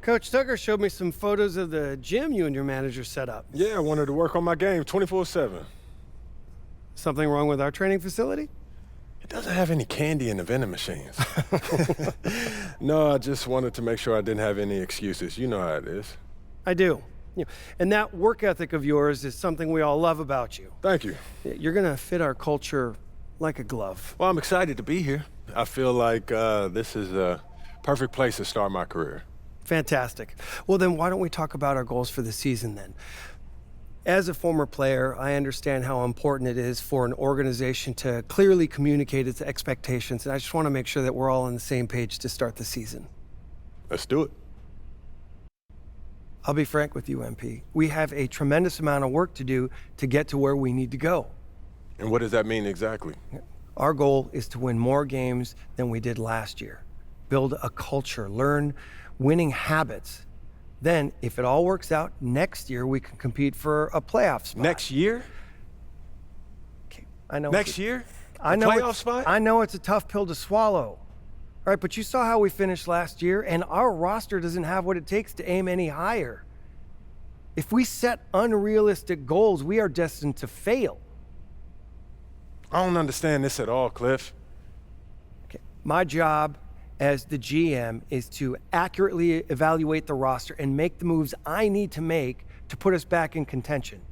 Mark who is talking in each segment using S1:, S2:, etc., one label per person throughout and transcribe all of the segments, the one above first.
S1: Coach Tucker showed me some photos of the gym you and your manager set up.
S2: Yeah, I wanted to work on my game 24/7.
S1: Something wrong with our training facility?
S2: It doesn't have any candy in the vending machines. No, I just wanted to make sure I didn't have any excuses. You know how it is.
S1: I do. And that work ethic of yours is something we all love about you.
S2: Thank you.
S1: You're gonna fit our culture like a glove.
S2: Well, I'm excited to be here. I feel like this is a perfect place to start my career.
S1: Fantastic. Well, then why don't we talk about our goals for the season then? As a former player, I understand how important it is for an organization to clearly communicate its expectations, and I just want to make sure that we're all on the same page to start the season.
S2: Let's do it.
S1: I'll be frank with you, MP. We have a tremendous amount of work to do to get to where we need to go.
S2: And what does that mean exactly?
S1: Our goal is to win more games than we did last year. Build a culture, learn winning habits. Then, if it all works out, next year we can compete for a playoff spot.
S2: Next year?
S1: Okay, I know.
S2: Next year?
S1: I know.
S2: Playoff spot?
S1: I know it's a tough pill to swallow. All right, but you saw how we finished last year, and our roster doesn't have what it takes to aim any higher. If we set unrealistic goals, we are destined to fail.
S2: I don't understand this at all, Cliff.
S1: Okay. My job as the GM is to accurately evaluate the roster and make the moves I need to make to put us back in contention.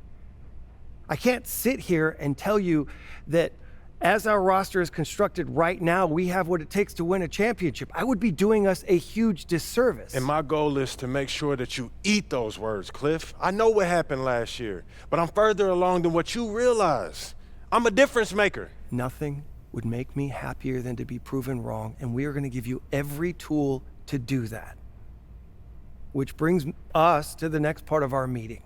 S1: I can't sit here and tell you that as our roster is constructed right now, we have what it takes to win a championship. I would be doing us a huge disservice.
S2: And my goal is to make sure that you eat those words, Cliff. I know what happened last year, but I'm further along than what you realize. I'm a difference maker.
S1: Nothing would make me happier than to be proven wrong, and we are going to give you every tool to do that. Which brings us to the next part of our meeting.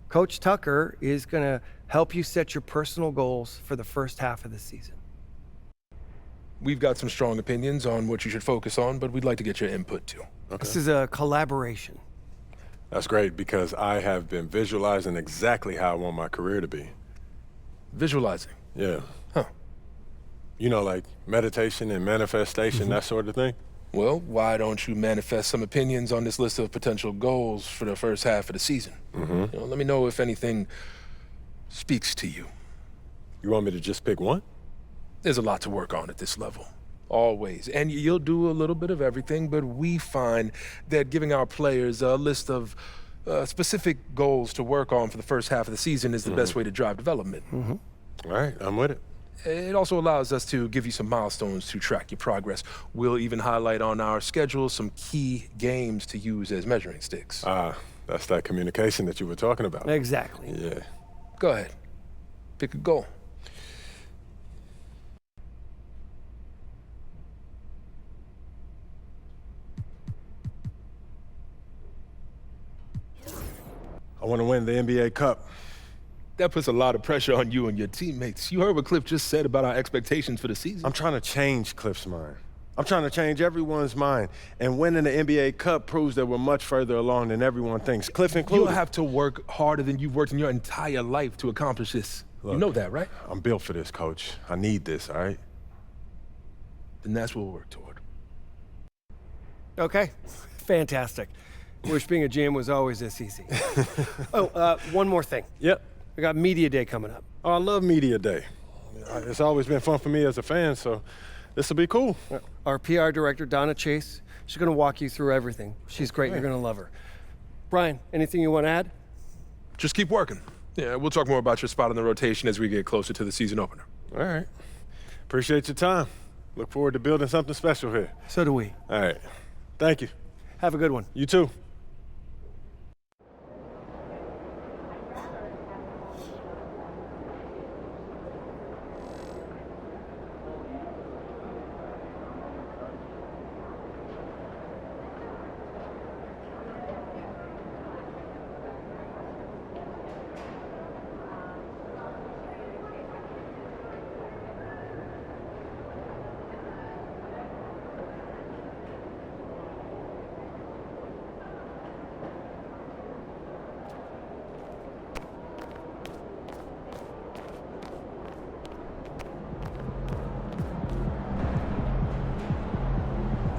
S1: Coach Tucker is going to help you set your personal goals for the first half of the season.
S3: We've got some strong opinions on what you should focus on, but we'd like to get your input too.
S2: Okay.
S1: This is a collaboration.
S2: That's great because I have been visualizing exactly how I want my career to be.
S3: Visualizing.
S2: Yeah.
S3: Huh.
S2: You know, like meditation and manifestation, that sort of thing.
S3: Well, why don't you manifest some opinions on this list of potential goals for the first half of the season? Let me know if anything speaks to you.
S2: You want me to just pick one?
S3: There's a lot to work on at this level, always. And you'll do a little bit of everything, but we find that giving our players a list of specific goals to work on for the first half of the season is the best way to drive development.
S2: All right, I'm with it.
S3: It also allows us to give you some milestones to track your progress. We'll even highlight on our schedule some key games to use as measuring sticks.
S2: That's that communication that you were talking about.
S1: Exactly.
S2: Yeah.
S3: Go ahead. Pick a goal.
S2: I want to win the NBA Cup.
S3: That puts a lot of pressure on you and your teammates. You heard what Cliff just said about our expectations for the season.
S2: I'm trying to change Cliff's mind. I'm trying to change everyone's mind. And winning the NBA Cup proves that we're much further along than everyone thinks, Cliff included.
S3: You'll have to work harder than you've worked in your entire life to accomplish this.
S2: Look,
S3: you know that, right?
S2: I'm built for this, Coach. I need this, all right?
S3: Then that's what we'll work toward.
S1: Okay, fantastic. Wish being a GM was always this easy. One more thing.
S2: Yep.
S1: We got Media Day coming up.
S2: Oh, I love Media Day. It's always been fun for me as a fan, so this will be cool.
S1: Our PR director, Donna Chase, she's going to walk you through everything. She's great. You're going to love her. Brian, anything you want to add?
S3: Just keep working. Yeah, we'll talk more about your spot in the rotation as we get closer to the season opener.
S2: All right. Appreciate your time. Look forward to building something special here.
S1: So do we.
S2: All right. Thank you.
S1: Have a good one.
S2: You too.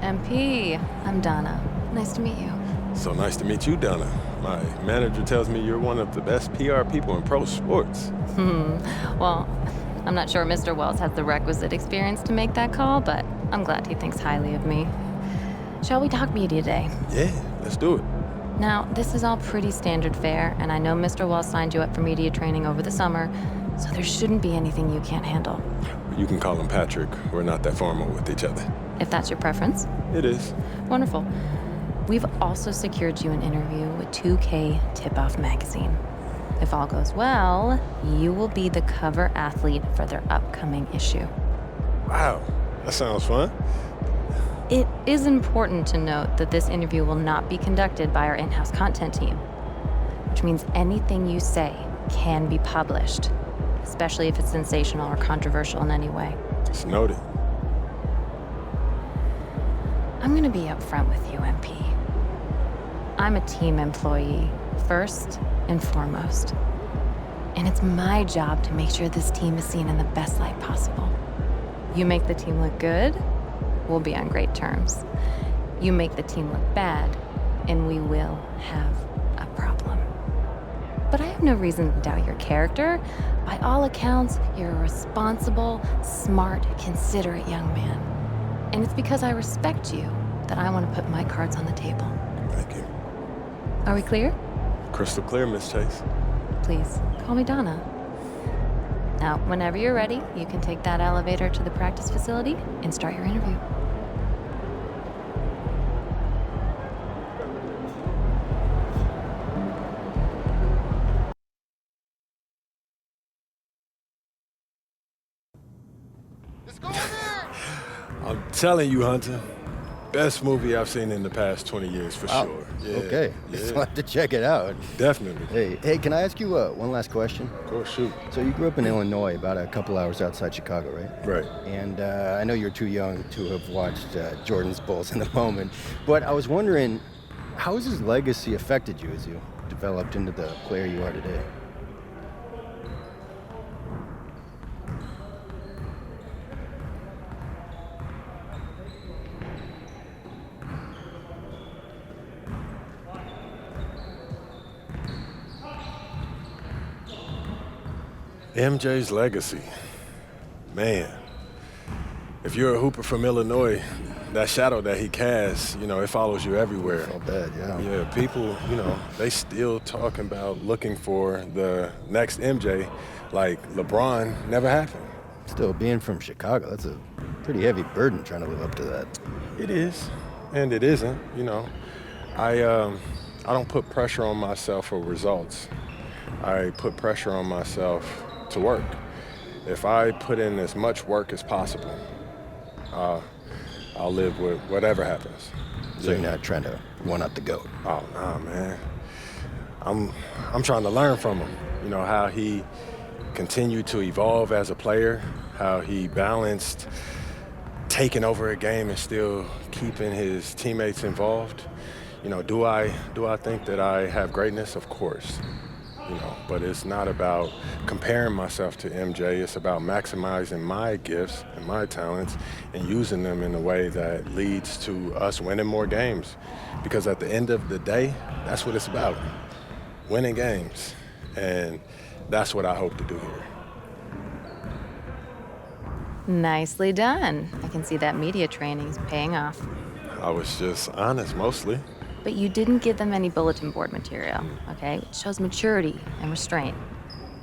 S4: MP, I'm Donna. Nice to meet you.
S2: So nice to meet you, Donna. My manager tells me you're one of the best PR people in pro sports.
S4: Well, I'm not sure Mr. Wells has the requisite experience to make that call, but I'm glad he thinks highly of me. Shall we talk media day?
S2: Yeah, let's do it.
S4: Now, this is all pretty standard fare, and I know Mr. Wells signed you up for media training over the summer, so there shouldn't be anything you can't handle.
S2: You can call him Patrick. We're not that formal with each other.
S4: If that's your preference.
S2: It is.
S4: Wonderful. We've also secured you an interview with 2K Tip-Off magazine. If all goes well, you will be the cover athlete for their upcoming issue.
S2: Wow, that sounds fun.
S4: It is important to note that this interview will not be conducted by our in-house content team, which means anything you say can be published, especially if it's sensational or controversial in any way.
S2: It's noted.
S4: I'm gonna be upfront with you, MP. I'm a team employee, first and foremost. And it's my job to make sure this team is seen in the best light possible. You make the team look good, we'll be on great terms. You make the team look bad, and we will have a problem. But I have no reason to doubt your character. By all accounts, you're a responsible, smart, considerate young man. And it's because I respect you that I want to put my cards on the table.
S2: Thank you.
S4: Are we clear?
S2: Crystal clear, Miss Chase.
S4: Please, call me Donna. Now, whenever you're ready, you can take that elevator to the practice facility and start your interview.
S2: I'm telling you, Hunter, best movie I've seen in the past 20 years for sure. Yeah,
S5: Okay,
S2: yeah,
S5: so I have to check it out.
S2: definitely.
S5: Hey, can I ask you one last question?
S2: Of course, shoot.
S5: So you grew up in Illinois, about a couple hours outside Chicago, right?
S2: Right.
S5: And I know you're too young to have watched Jordan's Bulls in the moment, but I was wondering, how has his legacy affected you as you developed into the player you are today?
S2: MJ's legacy. Man, if you're a hooper from Illinois, that shadow that he casts, it follows you everywhere.
S5: Felt bad, yeah.
S2: Yeah, people, they still talking about looking for the next MJ like LeBron never happened.
S5: Still, being from Chicago, that's a pretty heavy burden trying to live up to that.
S2: It is, and it isn't, I don't put pressure on myself for results. I put pressure on myself to work. If I put in as much work as possible, I'll live with whatever happens.
S5: So you're not trying to one-up the GOAT.
S2: Oh, nah, man. I'm trying to learn from him. How he continued to evolve as a player, how he balanced taking over a game and still keeping his teammates involved. Do I think that I have greatness? Of course. But it's not about comparing myself to MJ. It's about maximizing my gifts and my talents and using them in a way that leads to us winning more games. Because at the end of the day, that's what it's about, winning games. And that's what I hope to do here.
S4: Nicely done. I can see that media training's paying off.
S2: I was just honest, mostly.
S4: But you didn't give them any bulletin board material, okay? It shows maturity and restraint.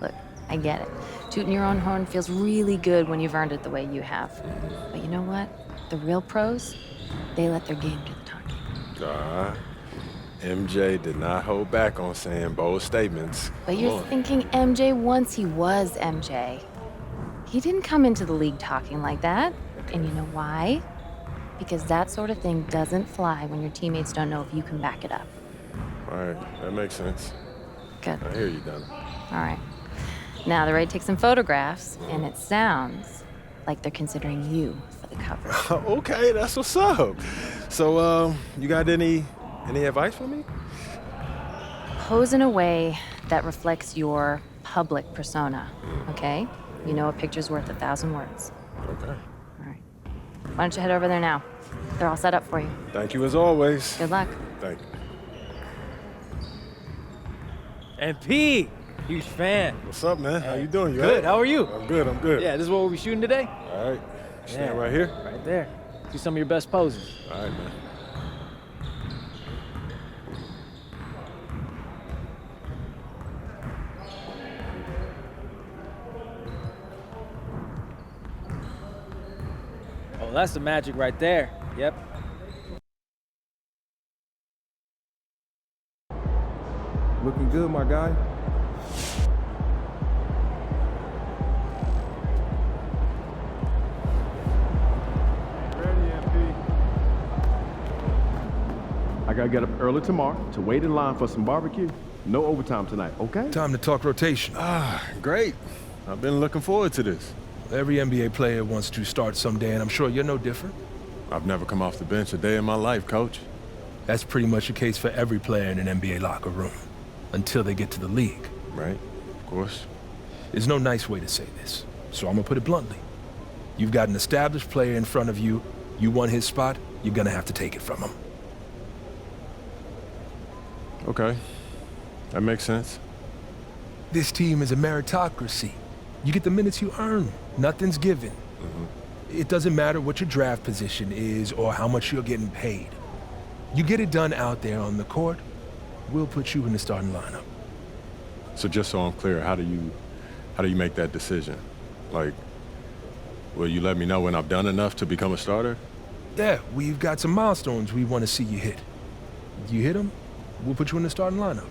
S4: Look, I get it. Tooting your own horn feels really good when you've earned it the way you have. But you know what? The real pros, they let their game do the talking.
S2: MJ did not hold back on saying bold statements.
S4: But you're thinking MJ once he was MJ. He didn't come into the league talking like that. And you know why? Because that sort of thing doesn't fly when your teammates don't know if you can back it up.
S2: All right, that makes sense.
S4: Good.
S2: I hear you, Donna.
S4: All right. Now they're ready to take some photographs, and it sounds like they're considering you for the cover.
S2: Okay, that's what's up. So, you got any advice for me?
S4: Pose in a way that reflects your public persona, okay? You know a picture's worth 1,000 words.
S2: Okay.
S4: All right. Why don't you head over there now? They're all set up for you.
S2: Thank you as always.
S4: Good luck.
S2: Thank you.
S6: MP, huge fan.
S2: What's up, man? How you doing? You
S6: Good,
S2: all
S6: how are you?
S2: right? I'm good, I'm good.
S6: Yeah, this is what we'll be shooting today?
S2: All right. Stand right here.
S6: Right there. Do some of your best poses.
S2: All right, man.
S6: Oh, that's the magic right there. Yep.
S7: Looking good, my guy. I gotta get up early tomorrow to wait in line for some barbecue. No overtime tonight, okay?
S3: Time to talk rotation.
S2: Great. I've been looking forward to this.
S3: Every NBA player wants to start someday, and I'm sure you're no different.
S2: I've never come off the bench a day in my life, Coach.
S3: That's pretty much the case for every player in an NBA locker room, until they get to the league.
S2: Right? Of course.
S3: There's no nice way to say this, so I'm gonna put it bluntly. You've got an established player in front of you. You want his spot, you're gonna have to take it from him.
S2: Okay. That makes sense.
S3: This team is a meritocracy. You get the minutes you earn. Nothing's given. It doesn't matter what your draft position is or how much you're getting paid. You get it done out there on the court, we'll put you in the starting lineup.
S2: So just so I'm clear, how do you make that decision? Like, will you let me know when I've done enough to become a starter?
S3: Yeah, we've got some milestones we want to see you hit. You hit them, we'll put you in the starting lineup.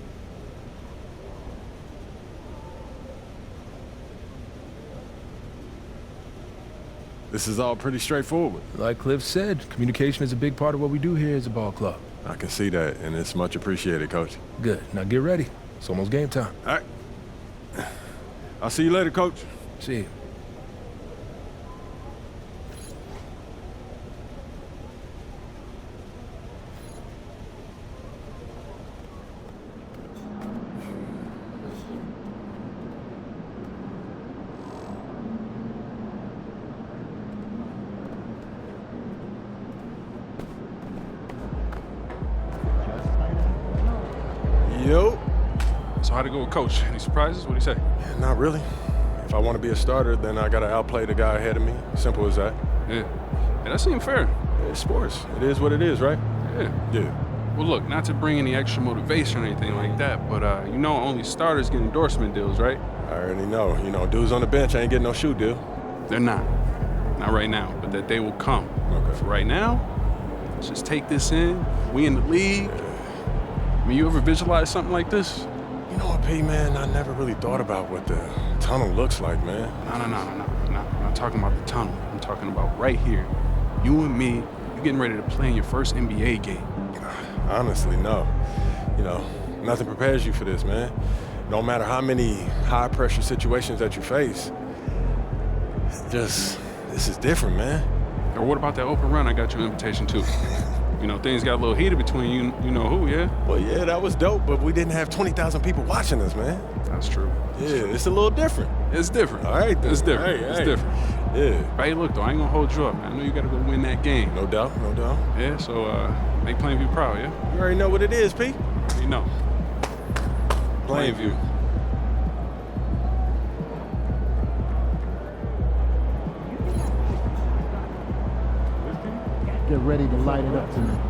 S2: This is all pretty straightforward.
S3: Like Cliff said, communication is a big part of what we do here as a ball club.
S2: I can see that, and it's much appreciated, Coach.
S3: Good, now get ready. It's almost game time.
S2: All right. I'll see you later, Coach.
S3: See you.
S2: Yo.
S8: So how'd it go with Coach? Any surprises? What'd he say?
S2: Yeah, not really. If I want to be a starter, then I got to outplay the guy ahead of me. Simple as that.
S8: Yeah. That seemed fair.
S2: It's sports. It is what it is, right?
S8: Yeah.
S2: Yeah.
S8: Well, look, not to bring any extra motivation or anything like that, but you know only starters get endorsement deals, right?
S2: I already know. You know, dudes on the bench ain't getting no shoe deal.
S8: They're not. Not right now, but that day will come.
S2: Okay.
S8: For right now, let's just take this in. We in the league. I mean, you ever visualize something like this?
S2: You know what, P, man? I never really thought about what the tunnel looks like, man.
S8: No. I'm not talking about the tunnel. I'm talking about right here. You and me, you getting ready to play in your first NBA game.
S2: Honestly, no. You know, nothing prepares you for this, man. No matter how many high-pressure situations that you face, this is different, man.
S8: Or what about that open run I got you an invitation to? You know, things got a little heated between you know who, yeah?
S2: Well, yeah, that was dope, but we didn't have 20,000 people watching us, man.
S8: That's true.
S2: Yeah, it's a little different.
S8: It's different.
S2: All right, then.
S8: It's different.
S2: Hey,
S8: It's
S2: hey.
S8: different.
S2: Yeah.
S8: But hey, look, though, I ain't gonna hold you up, man. I know you gotta go win that game.
S2: No doubt, no doubt.
S8: Yeah, so make Plainview proud, yeah?
S2: You already know what it is, P.
S8: You know.
S2: Plainview.
S9: Get ready to light it up tonight.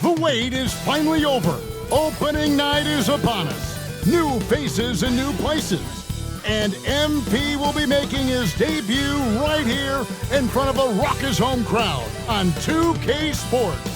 S10: The wait is finally over. Opening night is upon us. New faces and new places. and MP will be making his debut right here in front of a raucous home crowd on 2K Sports.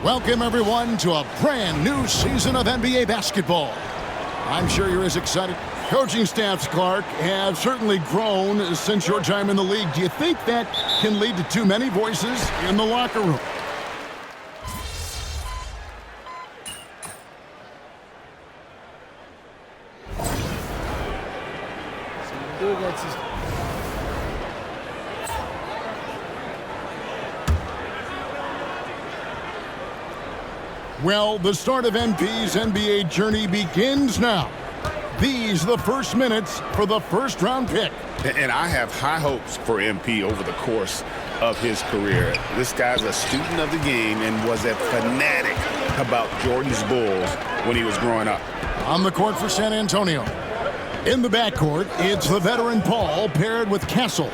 S10: Welcome, everyone, to a brand new season of NBA basketball. I'm sure you're as excited. Coaching staffs, Clark, have certainly grown since your time in the league. Do you think that can lead to too many voices in the locker room? Well, the start of MP's NBA journey begins now. These are the first minutes for the first-round pick.
S11: And I have high hopes for MP over the course of his career. This guy's a student of the game and was a fanatic about Jordan's Bulls when he was growing up.
S10: On the court for San Antonio. In the backcourt, it's the veteran Paul paired with Castle.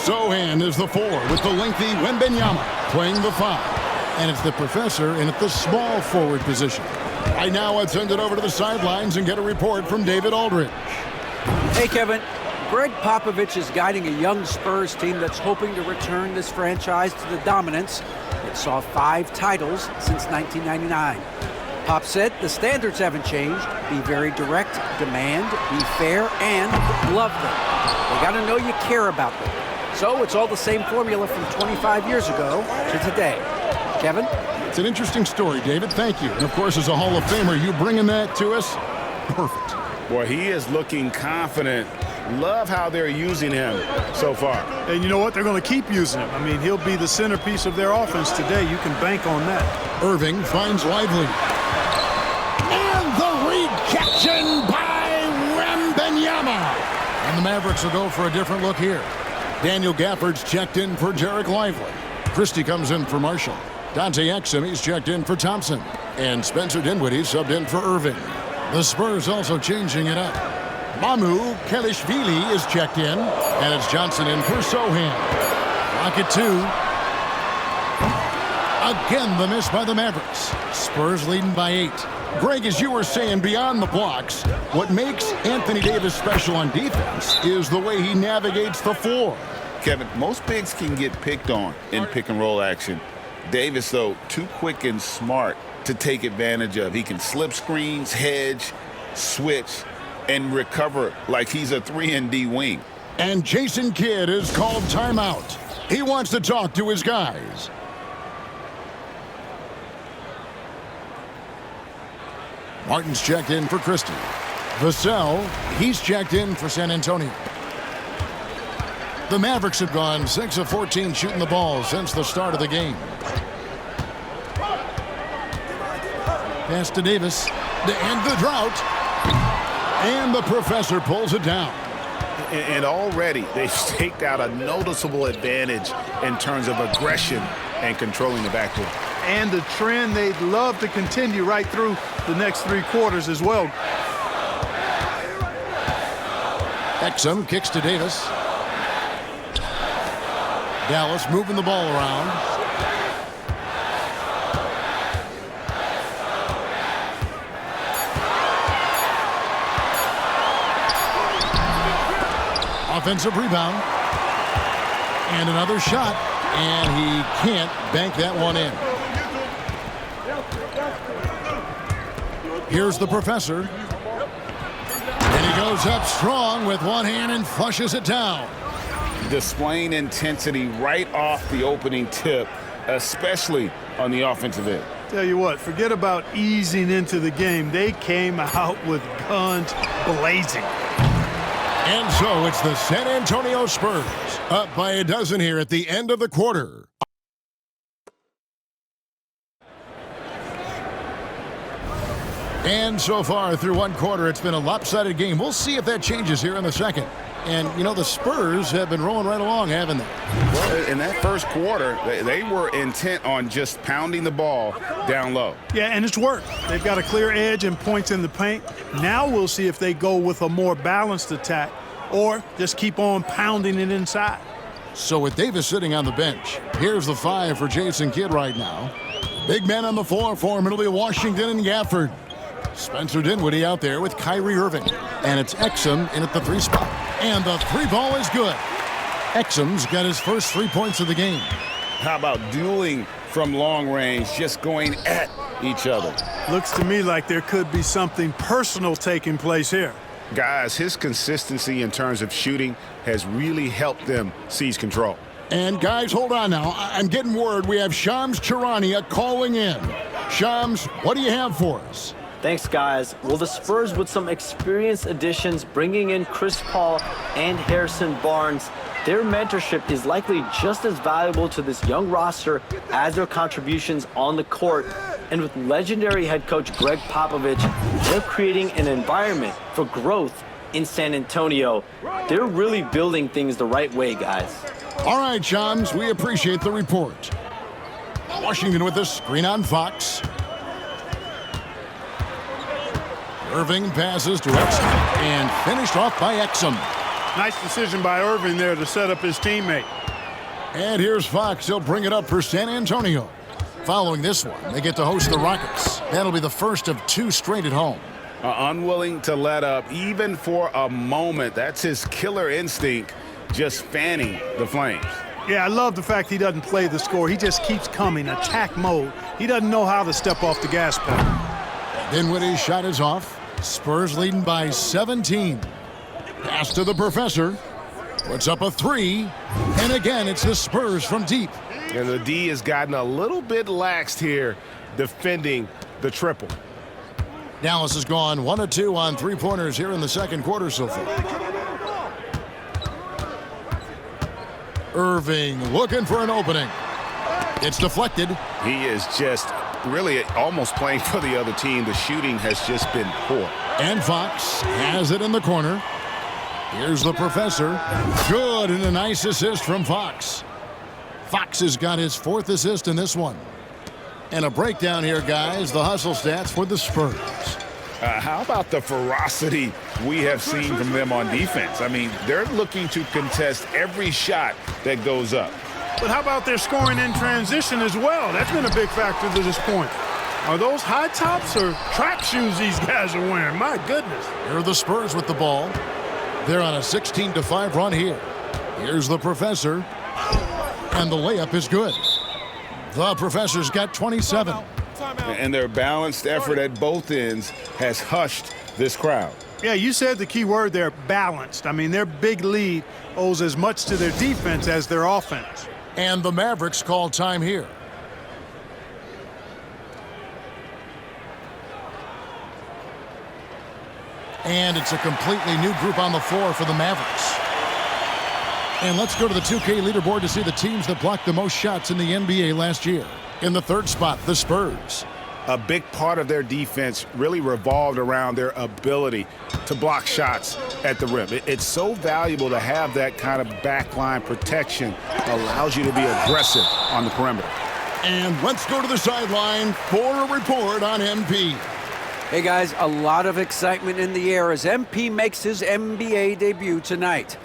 S10: Sohan is the 4 with the lengthy Wembanyama playing the 5. And it's the professor in at the small forward position. Right now, let's send it over to the sidelines and get a report from David Aldridge.
S12: Hey, Kevin. Greg Popovich is guiding a young Spurs team that's hoping to return this franchise to the dominance that saw 5 titles since 1999. Pop said the standards haven't changed. Be very direct, demand, be fair, and love them. They got to know you care about them. So it's all the same formula from 25 years ago to today. Kevin?
S10: It's an interesting story, David. Thank you. And, of course, as a Hall of Famer, you bringing that to us? Perfect.
S11: Boy, he is looking confident. Love how they're using him so far.
S13: And you know what? They're going to keep using him. I mean, he'll be the centerpiece of their offense today. You can bank on that.
S10: Irving finds Lively. And the rejection by Wembanyama. And the Mavericks will go for a different look here. Daniel Gafford's checked in for Jarek Lively. Christie comes in for Marshall. Dante Exum, he's checked in for Thompson. And Spencer Dinwiddie subbed in for Irving. The Spurs also changing it up. Mamu Kelishvili is checked in. And it's Johnson in for Sohan. Rocket 2. Again, the miss by the Mavericks. Spurs leading by 8. Greg, as you were saying, beyond the blocks, what makes Anthony Davis special on defense is the way he navigates the floor.
S11: Kevin, most bigs can get picked on in pick-and-roll action. Davis, though, too quick and smart to take advantage of. He can slip screens, hedge, switch, and recover like he's a 3-and-D wing.
S10: And Jason Kidd is called timeout. He wants to talk to his guys. Martin's checked in for Christie. Vassell, he's checked in for San Antonio. The Mavericks have gone 6 of 14 shooting the ball since the start of the game. Pass to Davis to end the drought. And the professor pulls it down.
S11: And already they've staked out a noticeable advantage in terms of aggression and controlling the backcourt.
S13: And the trend they'd love to continue right through the next 3 quarters as well.
S10: Exum kicks to Davis. Dallas moving the ball around. Offensive rebound. And another shot. And he can't bank that one in. Here's the professor. And he goes up strong with one hand and flushes it down.
S11: Displaying intensity right off the opening tip, especially on the offensive end.
S13: Tell you what, forget about easing into the game. They came out with guns blazing.
S10: And so it's the San Antonio Spurs up by a dozen here at the end of the quarter. And so far through one quarter, it's been a lopsided game. We'll see if that changes here in the second. And, you know, the Spurs have been rolling right along, haven't they?
S11: Well, in that first quarter, they were intent on just pounding the ball down low.
S13: Yeah, and it's worked. They've got a clear edge and points in the paint. Now we'll see if they go with a more balanced attack or just keep on pounding it inside.
S10: So with Davis sitting on the bench, here's the 5 for Jason Kidd right now. Big man on the floor for him. It'll be Washington and Gafford. Spencer Dinwiddie out there with Kyrie Irving. And it's Exum in at the 3 spot. And the 3 ball is good. Exum's got his first 3 points of the game.
S11: How about dueling from long range, just going at each other?
S13: Looks to me like there could be something personal taking place here.
S11: Guys, his consistency in terms of shooting has really helped them seize control.
S10: And guys, hold on now. I'm getting word we have Shams Charania calling in. Shams, what do you have for us?
S14: Thanks, guys. Well, the Spurs with some experienced additions, bringing in Chris Paul and Harrison Barnes, their mentorship is likely just as valuable to this young roster as their contributions on the court. And with legendary head coach Greg Popovich, they're creating an environment for growth in San Antonio. They're really building things the right way, guys.
S10: All right, Shams, we appreciate the report. Washington with the screen on Fox. Irving passes to Exum and finished off by Exum.
S13: Nice decision by Irving there to set up his teammate.
S10: And here's Fox. He'll bring it up for San Antonio. Following this one, they get to host the Rockets. That'll be the first of 2 straight at home.
S11: Unwilling to let up even for a moment. That's his killer instinct, just fanning the flames.
S13: Yeah, I love the fact he doesn't play the score. He just keeps coming, attack mode. He doesn't know how to step off the gas pedal.
S10: Dinwiddie's shot is off. Spurs leading by 17. Pass to the professor. Puts up a 3. And again, it's the Spurs from deep.
S2: And the D has gotten a little bit laxed here defending the triple.
S10: Dallas has gone 1 of 2 on 3-pointers here in the second quarter so far. Irving looking for an opening. It's deflected.
S11: He is just really almost playing for the other team. The shooting has just been poor.
S10: And Fox has it in the corner. Here's the professor. Good, and a nice assist from Fox. Fox has got his 4th assist in this one. And a breakdown here, guys. The hustle stats for the Spurs.
S11: How about the ferocity we have seen from them on defense? I mean, they're looking to contest every shot that goes up.
S13: But how about their scoring in transition as well? That's been a big factor to this point. Are those high tops or track shoes these guys are wearing? My goodness.
S10: Here are the Spurs with the ball. They're on a 16-5 run here. Here's the professor. And the layup is good. The professor's got 27.
S11: And their balanced effort at both ends has hushed this crowd.
S13: Yeah, you said the key word there, balanced. I mean, their big lead owes as much to their defense as their offense.
S10: And the Mavericks call time here. And it's a completely new group on the floor for the Mavericks. And let's go to the 2K leaderboard to see the teams that blocked the most shots in the NBA last year. In the 3rd spot, the Spurs.
S11: A big part of their defense really revolved around their ability to block shots at the rim. It's so valuable to have that kind of backline protection. Allows you to be aggressive on the perimeter.
S10: And let's go to the sideline for a report on MP.
S12: Hey guys, a lot of excitement in the air as MP makes his NBA debut tonight.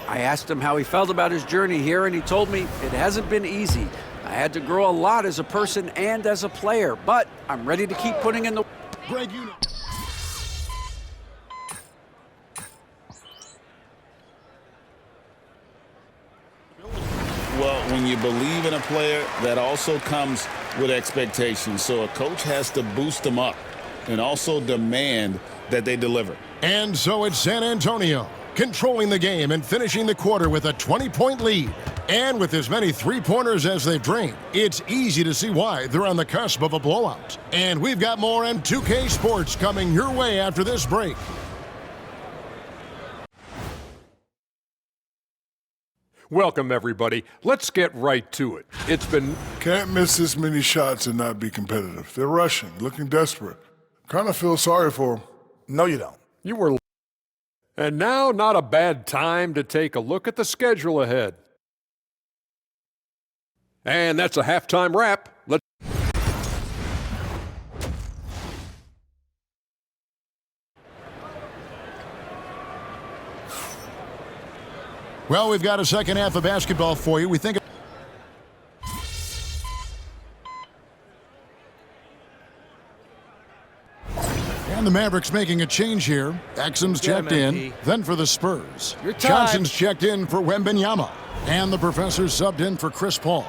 S12: I asked him how he felt about his journey here, and he told me it hasn't been easy. I had to grow a lot as a person and as a player, but I'm ready to keep putting in the...
S10: Greg, you know.
S11: Well, when you believe in a player, that also comes with expectations. So a coach has to boost them up and also demand that they deliver.
S10: And so it's San Antonio controlling the game and finishing the quarter with a 20-point lead. And with as many 3-pointers as they've drained, it's easy to see why they're on the cusp of a blowout. And we've got more M2K Sports coming your way after this break.
S15: Welcome, everybody. Let's get right to it. It's been...
S16: Can't miss this many shots and not be competitive. They're rushing, looking desperate.
S10: Kind of feel sorry for him. No, you don't.
S15: You were. And now, not a bad time to take a look at the schedule ahead. And that's a halftime wrap. Let's.
S10: Well, we've got a second half of basketball for you. We think. And the Mavericks making a change here. Exum's checked in. Then for the Spurs, Johnson's checked in for Wembanyama. And the Professor's subbed in for Chris Paul.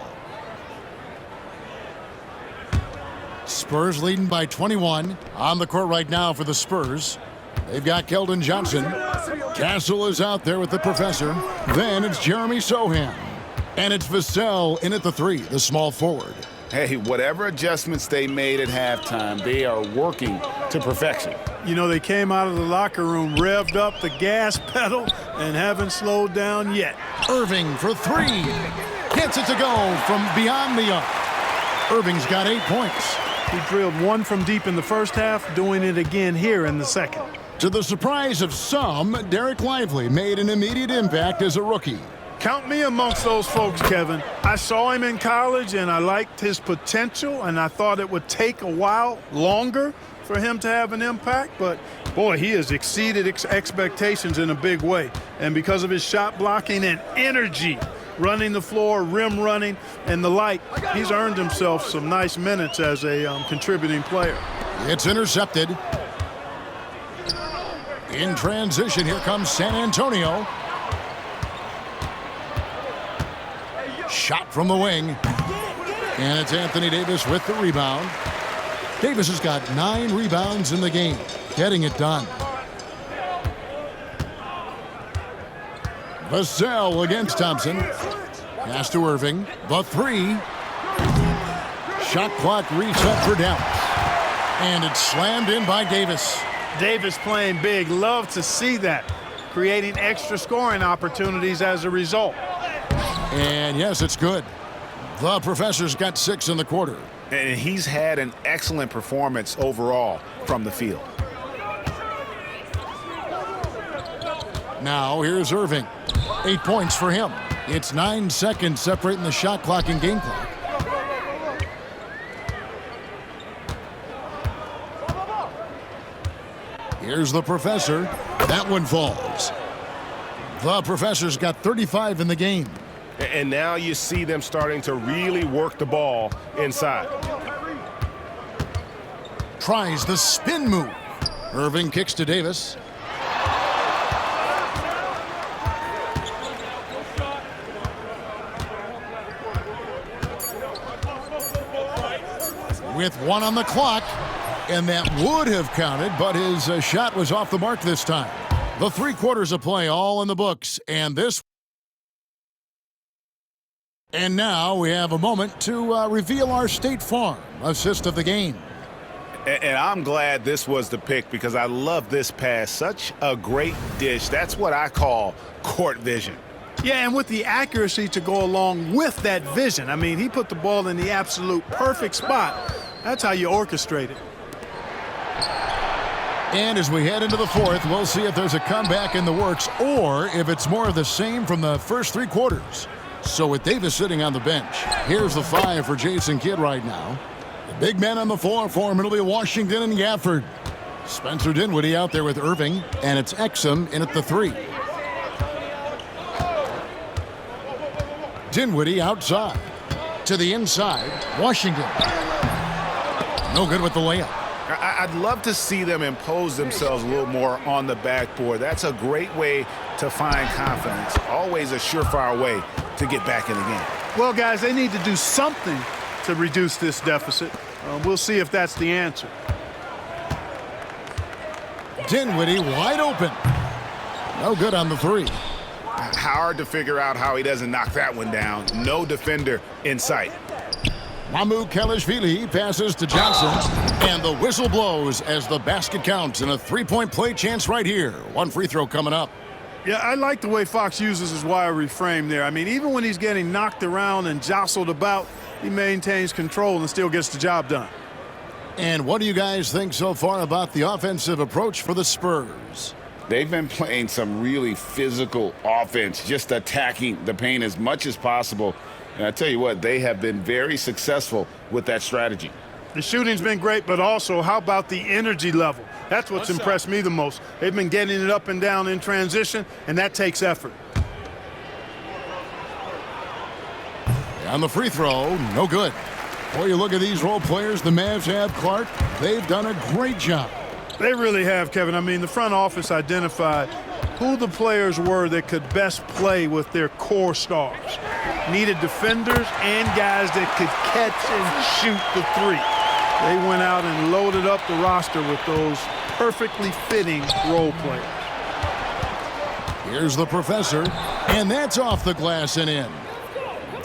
S10: Spurs leading by 21. On the court right now for the Spurs. They've got Keldon Johnson. Castle is out there with the Professor. Then it's Jeremy Sohan. And it's Vassell in at the 3, the small forward.
S11: Hey, whatever adjustments they made at halftime, they are working to perfection.
S13: You know, they came out of the locker room, revved up the gas pedal, and haven't slowed down yet.
S10: Irving for 3. Gets it to go from beyond the arc. Irving's got 8 points.
S13: He drilled one from deep in the first half, doing it again here in the second.
S10: To the surprise of some, Derek Lively made an immediate impact as a rookie.
S13: Count me amongst those folks, Kevin. I saw him in college, and I liked his potential, and I thought it would take a while longer for him to have an impact. But, boy, he has exceeded expectations in a big way. And because of his shot blocking and energy, running the floor, rim running, and the like, he's earned himself some nice minutes as a contributing player.
S10: It's intercepted. In transition, here comes San Antonio. Shot from the wing. And it's Anthony Davis with the rebound. Davis has got 9 rebounds in the game, getting it done. Vassell against Thompson. Pass to Irving. The 3. Shot clock reset for Dallas. And it's slammed in by Davis.
S13: Davis playing big. Love to see that. Creating extra scoring opportunities as a result.
S10: And yes, it's good. The Professor's got 6 in the quarter.
S11: And he's had an excellent performance overall from the field.
S10: Now here's Irving. 8 points for him. It's 9 seconds separating the shot clock and game clock. Here's the Professor. That one falls. The Professor's got 35 in the game.
S2: And now you see them starting to really work the ball inside.
S10: Tries the spin move. Irving kicks to Davis. With 1 on the clock, and that would have counted, but his shot was off the mark this time. The 3 quarters of play all in the books, and this. And now we have a moment to reveal our State Farm assist of the game.
S11: And I'm glad this was the pick because I love this pass. Such a great dish. That's what I call court vision.
S13: Yeah, and with the accuracy to go along with that vision. I mean, he put the ball in the absolute perfect spot. That's how you orchestrate it.
S10: And as we head into the 4th, we'll see if there's a comeback in the works or if it's more of the same from the first 3 quarters. So with Davis sitting on the bench, here's the 5 for Jason Kidd right now. The big men on the floor for him, it'll be Washington and Gafford. Spencer Dinwiddie out there with Irving, and it's Exum in at the 3. Dinwiddie outside. To the inside, Washington. No good with the layup.
S11: I'd love to see them impose themselves a little more on the backboard. That's a great way to find confidence. Always a surefire way to get back in the game.
S13: Well, guys, they need to do something to reduce this deficit. We'll see if that's the answer.
S10: Dinwiddie wide open. No good on the 3.
S11: Hard to figure out how he doesn't knock that one down. No defender in sight.
S10: Mamu Kelishvili passes to Johnson, and the whistle blows as the basket counts in a 3-point play chance right here. 1 free throw coming up.
S13: Yeah, I like the way Fox uses his wiry frame there. I mean, even when he's getting knocked around and jostled about, he maintains control and still gets the job done.
S10: And what do you guys think so far about the offensive approach for the Spurs?
S11: They've been playing some really physical offense, just attacking the paint as much as possible. And I tell you what, they have been very successful with that strategy.
S13: The shooting's been great, but also how about the energy level? That's what's impressed me the most. They've been getting it up and down in transition, and that takes effort.
S10: On the free throw, no good. Boy, you look at these role players the Mavs have, Clark. They've done a great job.
S13: They really have, Kevin. I mean, the front office identified who the players were that could best play with their core stars. Needed defenders and guys that could catch and shoot the three. They went out and loaded up the roster with those perfectly fitting role players.
S10: Here's the Professor, and that's off the glass and in.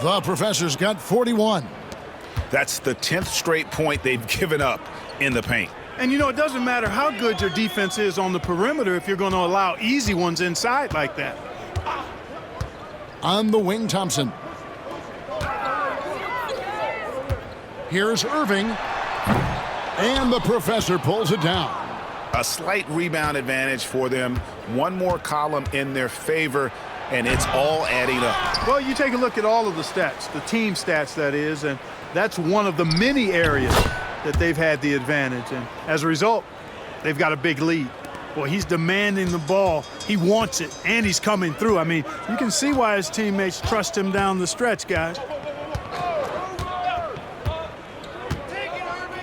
S10: The Professor's got 41.
S16: That's the 10th straight point they've given up in the paint.
S13: And, you know, it doesn't matter how good your defense is on the perimeter if you're going to allow easy ones inside like that.
S10: On the wing, Thompson. Here's Irving. And the Professor pulls it down.
S16: A slight rebound advantage for them. One more column in their favor, and it's all adding up.
S13: Well, you take a look at all of the stats, the team stats, that is, and that's one of the many areas that they've had the advantage. And as a result, they've got a big lead. Boy, he's demanding the ball. He wants it, and he's coming through. I mean, you can see why his teammates trust him down the stretch, guys.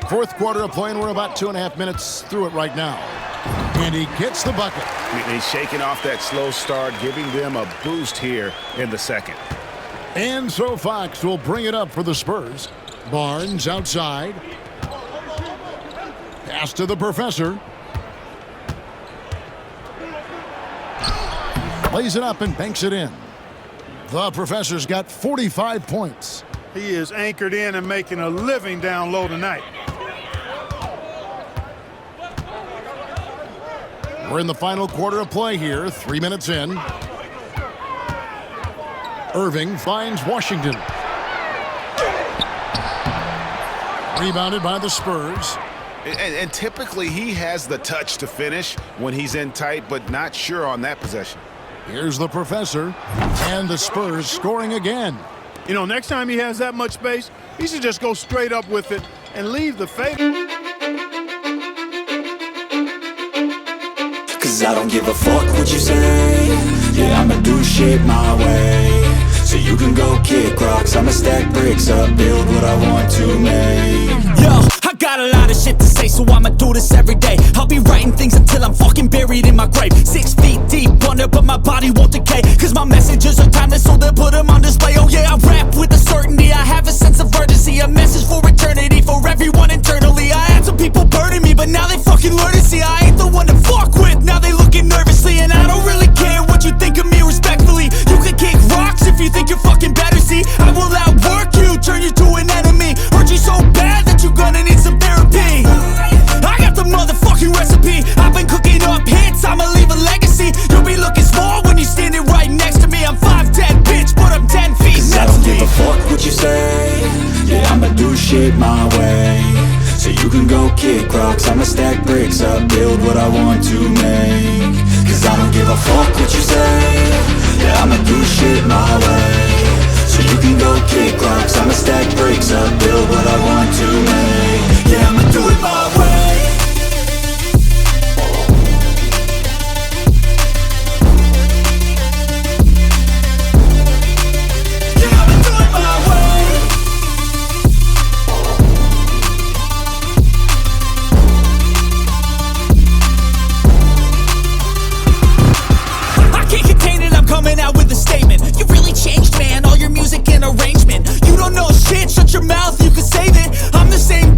S10: Fourth quarter of play, and we're about 2.5 minutes through it right now. And he gets the bucket.
S16: He's shaking off that slow start, giving them a boost here in the second.
S10: And so Fox will bring it up for the Spurs. Barnes outside. Pass to the Professor. Lays it up and banks it in. The Professor's got 45 points.
S13: He is anchored in and making a living down low tonight.
S10: We're in the final quarter of play here, 3 minutes in. Irving finds Washington. Rebounded by the Spurs.
S16: And typically he has the touch to finish when he's in tight, but not sure on that possession.
S10: Here's the Professor, and the Spurs scoring again.
S13: You know, next time he has that much space, he should just go straight up with it and leave the fade.
S17: Cause I don't give a fuck what you say. Yeah, I'ma do shit my way. So you can go kick rocks, I'ma stack bricks up, build what I want to make.
S18: Yo, I got a lot of shit to say, so I'ma do this every day. I'll be writing things until I'm fucking buried in my grave. 6 feet deep under, but my body won't decay. Cause my messages are timeless, so they'll put them on display. Oh yeah, I rap with a certainty, I have a sense of urgency. A message for eternity, for everyone internally. I had some people burning me, but now they fucking learn to see I ain't the one to fuck with, now they looking nervously. And I don't really care what you think of me, respectfully. You can kick rocks if you think you're fucking better, see. I will outwork you, turn you to an enemy. Hurt you so bad that you're gonna need some therapy. I got the motherfucking recipe. I've been cooking up hits, I'ma leave a legacy. You'll be looking small when you're standing right next to me. I'm 5'10", bitch, but I'm 10 feet
S17: Cause
S18: next
S17: I don't
S18: to me.
S17: give a fuck what you say. Yeah, I'ma do shit my way. So you can go kick rocks, I'ma stack bricks up, build what I want to make. Cause I don't give a fuck what you say. Yeah, I'ma do shit my way. So you can go kick rocks, I'ma stack bricks up, build what I want to make. Yeah, I'ma do it my way. Yeah, I'ma do it my way.
S18: I can't contain it, I'm coming out with a statement. You really changed, man, all your music and arrangement. You don't know shit, shut your mouth, you can save it. I'm the same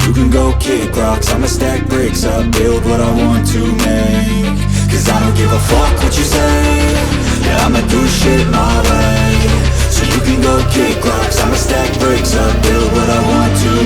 S17: you can go kick rocks. I'ma stack bricks up, build what I want to make. Cause I don't give a fuck what you say. Yeah, I'ma do shit my way. So you can go kick rocks. I'ma stack bricks up, build what I want to